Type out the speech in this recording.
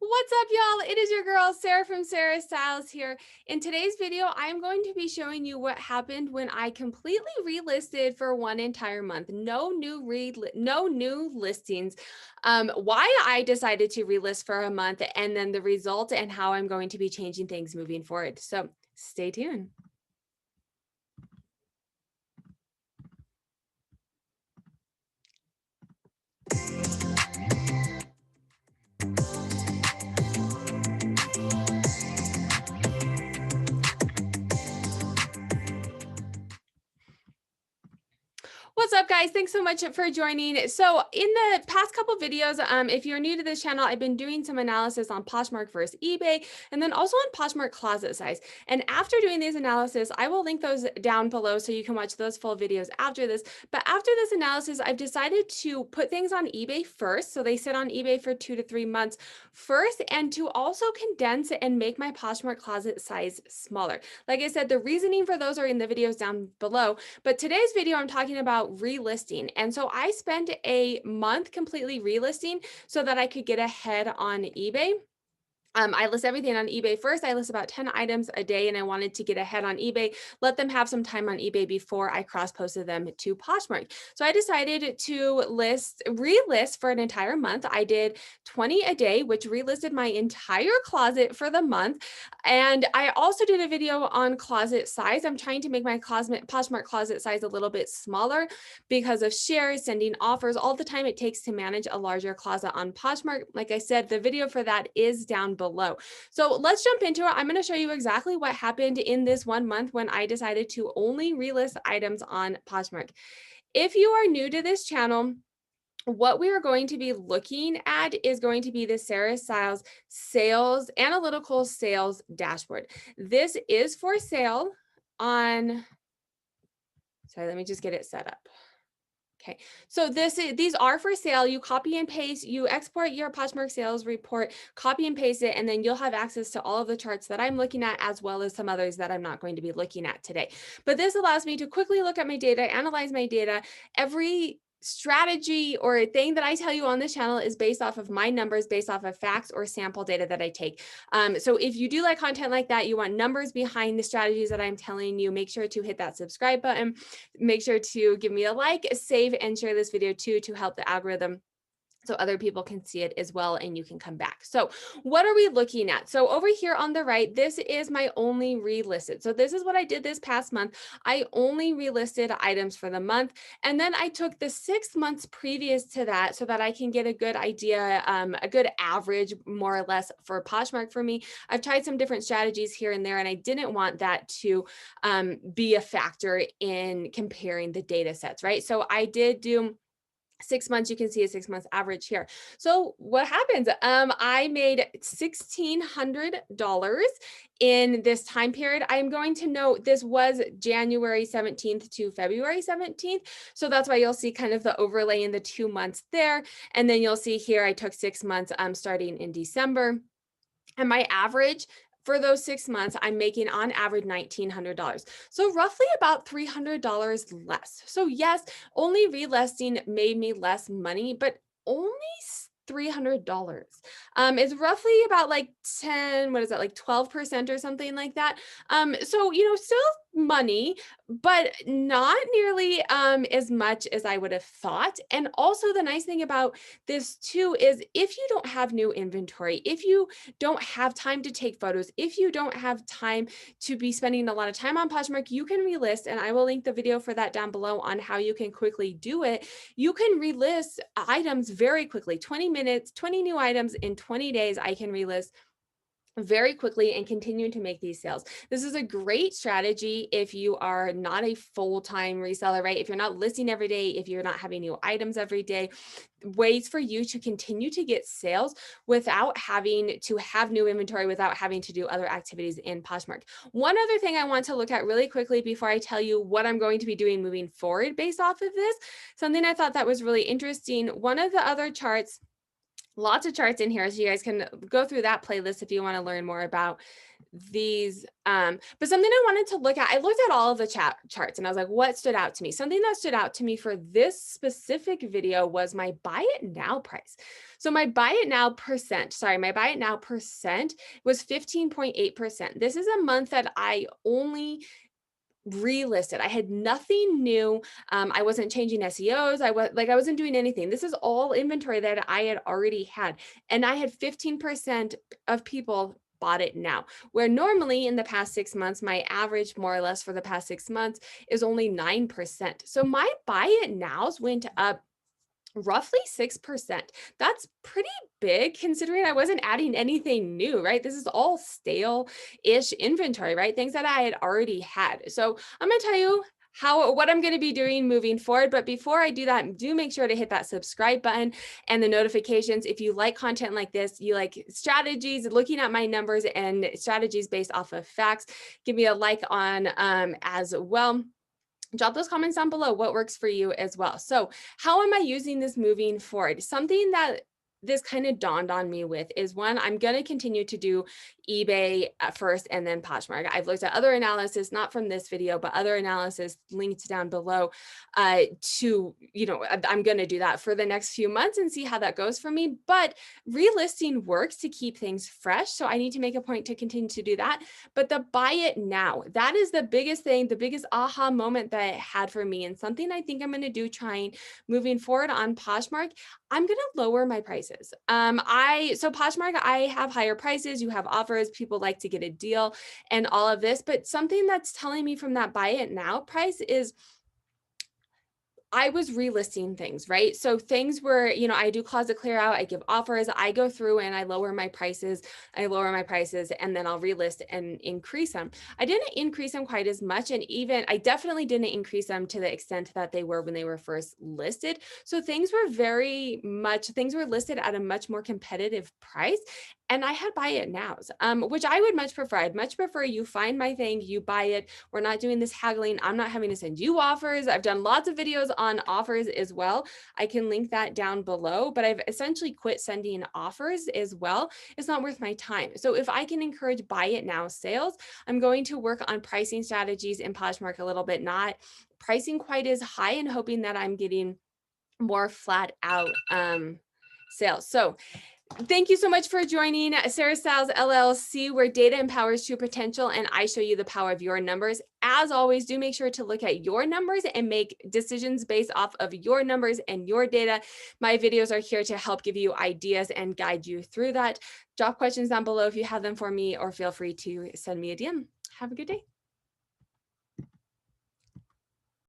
What's up, y'all? It is your girl, Sarah from Sarah Styles here. In today's video, I'm going to be showing you what happened when I completely relisted for one entire month. No new listings. Why I decided to relist for a month, and then the result and how I'm going to be changing things moving forward. So stay tuned. What's up, guys? Thanks so much for joining. So in the past couple videos, if you're new to this channel, I've been doing some analysis on Poshmark versus eBay, and then also on Poshmark closet size. And after doing these analysis, I will link those down below so you can watch those full videos after this. But after this analysis, I've decided to put things on eBay first. So they sit on eBay for 2 to 3 months first, and to also condense and make my Poshmark closet size smaller. Like I said, the reasoning for those are in the videos down below. But today's video, I'm talking about relisting. And so I spent a month completely relisting so that I could get ahead on eBay. I list everything on eBay first. I list about 10 items a day, and I wanted to get ahead on eBay, let them have some time on eBay before I cross-posted them to Poshmark. So I decided to relist for an entire month. I did 20 a day, which relisted my entire closet for the month. And I also did a video on closet size. I'm trying to make my Poshmark closet size a little bit smaller because of shares, sending offers, all the time it takes to manage a larger closet on Poshmark. Like I said, the video for that is down below. So let's jump into it. I'm going to show you exactly what happened in this 1 month when I decided to only relist items on Poshmark. If you are new to this channel, what we are going to be looking at is going to be the Sarah Styles sales analytical sales dashboard. This is for sale on, sorry, let me just get it set up. Okay, so these are for sale. You copy and paste, you export your Poshmark sales report, copy and paste it, and then you'll have access to all of the charts that I'm looking at, as well as some others that I'm not going to be looking at today. But this allows me to quickly look at my data, analyze my data. Every strategy or thing that I tell you on this channel is based off of my numbers, based off of facts or sample data that I take. So if you do like content like that, you want numbers behind the strategies that I'm telling you, make sure to hit that subscribe button. Make sure to give me a like, save, and share this video too to help the algorithm so other people can see it as well, and you can come back. So what are we looking at? So over here on the right, this is my only relisted. So this is what I did this past month. I only relisted items for the month. And then I took the 6 months previous to that so that I can get a good idea, a good average more or less for Poshmark for me. I've tried some different strategies here and there, and I didn't want that to be a factor in comparing the data sets, right? So I did do 6 months. You can see a 6 months average here. So what happens? I made $1,600 in this time period. I'm going to note this was January 17th to February 17th. So that's why you'll see kind of the overlay in the 2 months there. And then you'll see here, I took 6 months starting in December. And my average for those 6 months, I'm making on average $1,900. So roughly about $300 less. So yes, only relisting made me less money, but only $300. It's roughly about like 10, what is that, like 12% or something like that. So, still money, but not nearly as much as I would have thought. And also the nice thing about this too is if you don't have new inventory, if you don't have time to take photos, if you don't have time to be spending a lot of time on Poshmark, you can relist, and I will link the video for that down below on how you can quickly do it. You can relist items very quickly, 20 minutes, 20 new items in 20 days. I can relist very quickly and continue to make these sales. This is a great strategy if you are not a full-time reseller, right? If you're not listing every day, if you're not having new items every day, ways for you to continue to get sales without having to have new inventory, without having to do other activities in Poshmark. One other thing I want to look at really quickly before I tell you what I'm going to be doing moving forward based off of this, something I thought that was really interesting. One of the other charts Lots of charts in here, so you guys can go through that playlist if you want to learn more about these. But something I wanted to look at, I looked at all of the charts and I was like, what stood out to me? Something that stood out to me for this specific video was my buy it now price. So my buy it now percent was 15.8%. This is a month that I only relisted. I had nothing new. I wasn't changing SEOs. I wasn't doing anything. This is all inventory that I had already had. And I had 15% of people bought it now, where normally in the past 6 months, my average more or less for the past 6 months is only 9%. So my buy it nows went up roughly 6%. That's pretty big considering I wasn't adding anything new, right? This is all stale-ish inventory, right? Things that I had already had. So I'm going to tell you what I'm going to be doing moving forward. But before I do that, do make sure to hit that subscribe button and the notifications. If you like content like this, you like strategies, looking at my numbers and strategies based off of facts, give me a like on as well. Drop those comments down below what works for you as well. So how am I using this moving forward? Something that this kind of dawned on me with is one, I'm going to continue to do eBay at first and then Poshmark. I've looked at other analysis, not from this video, but other analysis linked down below I'm going to do that for the next few months and see how that goes for me. But relisting works to keep things fresh. So I need to make a point to continue to do that. But the buy it now, that is the biggest thing, the biggest aha moment that it had for me, and something I think I'm going to do trying moving forward on Poshmark. I'm going to lower my prices. So Poshmark, I have higher prices. You have offers. People like to get a deal and all of this. But something that's telling me from that buy it now price is I was relisting things, right? So things were, I do closet clear out, I give offers, I go through and I lower my prices, and then I'll relist and increase them. I didn't increase them quite as much. And even I definitely didn't increase them to the extent that they were when they were first listed. So things were listed at a much more competitive price. And I had buy it nows, which I would much prefer. I'd much prefer you find my thing, you buy it. We're not doing this haggling. I'm not having to send you offers. I've done lots of videos on offers as well. I can link that down below, but I've essentially quit sending offers as well. It's not worth my time. So if I can encourage buy it now sales, I'm going to work on pricing strategies in Poshmark a little bit, not pricing quite as high, and hoping that I'm getting more flat out sales. So thank you so much for joining Sarah Styles LLC, where data empowers true potential and I show you the power of your numbers. As always, do make sure to look at your numbers and make decisions based off of your numbers and your data. My videos are here to help give you ideas and guide you through that. Drop questions down below if you have them for me, or feel free to send me a DM. Have a good day.